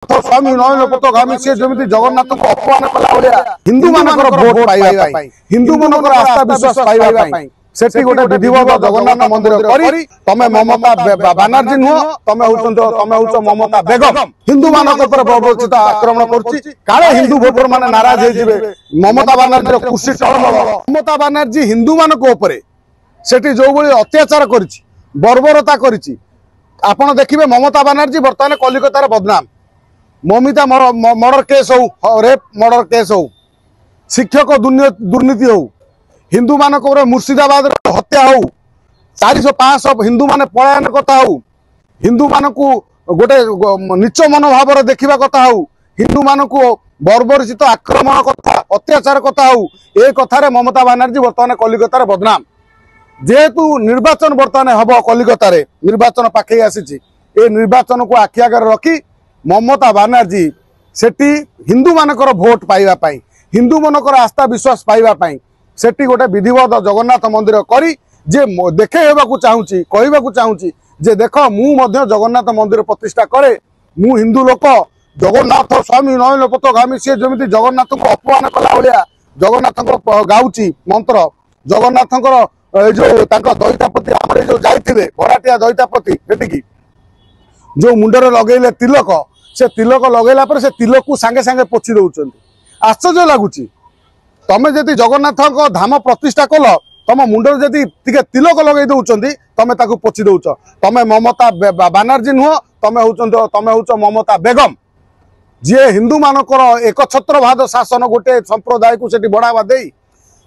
स्वामी नयन पथगामी सी जमी जगन्नाथ को अपमान कला भाया हिंदू मानकर भोट पाइबा हिंदू मानकर आस्था विश्वास पाइबा सेठी गोटे विधिवत जगन्नाथ मंदिर करी तमे ममता बानर्जी नुह तमे होउछ ममता बेगम हिंदू मानक ऊपर बर्बरचित आक्रमण करछि काले हिंदू भोटर माने नाराज हे जिवे ममता बानर्जी कुर्सी टळमळ ममता बानर्जी हिंदू मानक ऊपर सेठी जो भली अत्याचार करछि बर्बरता करछि आपण देखिबे ममता बानर्जी वर्तमान कलिकतार बदनाम ममिता मर्डर केस हो रेप मर्डर केस हो शिक्षक दुर्नीति हो हिंदू मानक मुर्शिदाबाद हत्या हो 400-500 हिंदू माने पलायन कथा हो हिंदू मानक गोटे नीच मनोभाव देखा कथा हो हिंदू मानक बर्बरचित आक्रमण कथा अत्याचार कथा हो ए कथार ममता बानर्जी वर्तमान कलिकतार बदनाम जेहेतु निर्वाचन वर्तमान हम कलिकतार निर्वाचन पाखे आसी निर्वाचन को आखि आगे रखी ममता बानर्जी सेठी हिंदू मानकर भोट पाइबा हिंदू मानकर आस्था विश्वास पाइबा सेठी गोटे विधिवत जगन्नाथ मंदिर करी जे देखे हेबाकू चाहूची कहबाकू चाहूची जे देख मु जगन्नाथ मंदिर प्रतिष्ठा करे मु हिंदू लोक जगन्नाथ स्वामी नयन पथगामी सी जमी जगन्नाथ को अपमान कला भाया जगन्नाथ गाउची मंत्र जगन्नाथ जो दैतापति आम जो जाइए भड़ाटिया दैतापति सेटिकी जो मुंडरे लगेले तिलक से तिलक लगेला पर से तिलक को सांगे सांगे पोछि दउछन आश्चर्य लागुची तमे जदि जगन्नाथ धाम प्रतिष्ठा कल तम मुंडर जदि तिलक लगे दउछन तमे ताकू पोछि दउछ तमे ममता बानर्जी नुह तमे होउछ ममता बेगम जे हिंदू मानकर एक छत्रवाद शासन गोटे संप्रदाय को सेठी बढ़ावा दे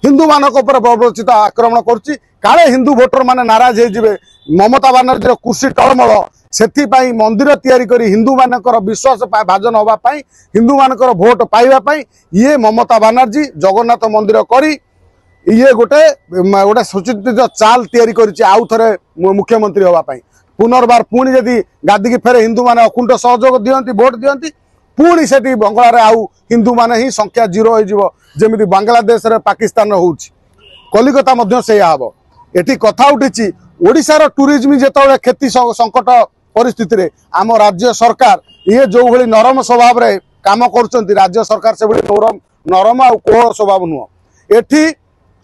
हिंदू मानक ऊपर बर्बरचित आक्रमण करछि काले हिंदू भोटर माने नाराज हे जिवे ममता बानर्जी कुर्सी टळमळ सेथिपाई मंदिर तैयारी करी हिंदू मानकर विश्वास भाजन होगा हिंदू मानकर भोट पाइबा ये ममता बानर्जी जगन्नाथ मंदिर करी ये गोटे गोटे सूचित चाल तैयारी करिछि आउ थरे मुख्यमंत्री होगा पुनर्बार पुणी जदि गादी की फेरे हिंदू माने अकुंठ सहयोग दियंती भोट दियंती पुणी सेठी बंगलार आउ हिंदू माने ही संख्या 0 हो जिवो जेमिति बांग्लादेश रे पाकिस्तान होउछि कलिकता मध्य सेया हबो एठी कथा उठिछि ओडिशार टूरिज्म जेतबेले खेती संकट परिस्थिति रे आम राज्य सरकार ये जो भली नरम स्वभाव रे काम करछंती राज्य सरकार से भली नरम आ कोहर स्वभाव नुह एठी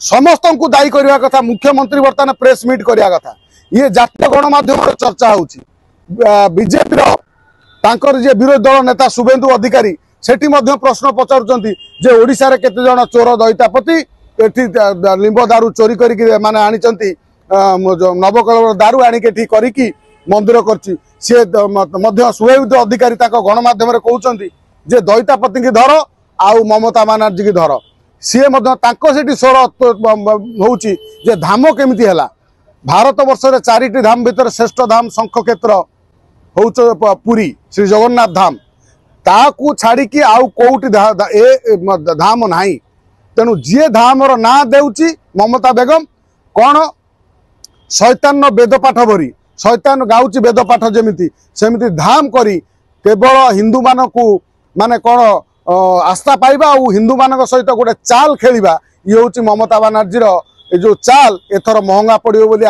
समस्त को दायी करवा कथा मुख्यमंत्री वर्तमान प्रेस मीट करवा कथा ये जातीय गणमाध्यम चर्चा होउछि बीजेपी रो तांकर जे विरोधी दल नेता शुभेंदु अधिकारी सेठी मध्य प्रश्न पचारुचंती जे ओडिशा रे केते जण चोर दैतापति एठी लिंब दारू चोरी करिकि माने आनिचंती नवकलर दारू आनिकि एठी करिकि मंदिर करछि से मध्य शुभेंदु अधिकारी ताको गणमाध्यम रे कहउचंती जे दैतापति की धर आउ ममता बानर्जी की धर सी तांको सेठी स्वर होउछि जे धाम केमिति हला भारत वर्ष रे 4टी धाम भीतर श्रेष्ठ धाम शंख क्षेत्र होउछ पुरी श्री जगन्नाथ धाम ताकू छाड़ी की आउ कोउटी धाम नाही तेणु जी धाम रो ना देउची ममता बेगम कौन शैतान वेद पाठ भरी शैतान गाउची वेद पाठ जेमिति सेमिति धाम करी केवल हिंदू मानकू माने कौन आस्था पाइबा और हिंदू मानक सहित गोटे चाल खेलिबा ये होची ममता बानर्जी रो जो चाल एथर महंगा पड़ियो बोली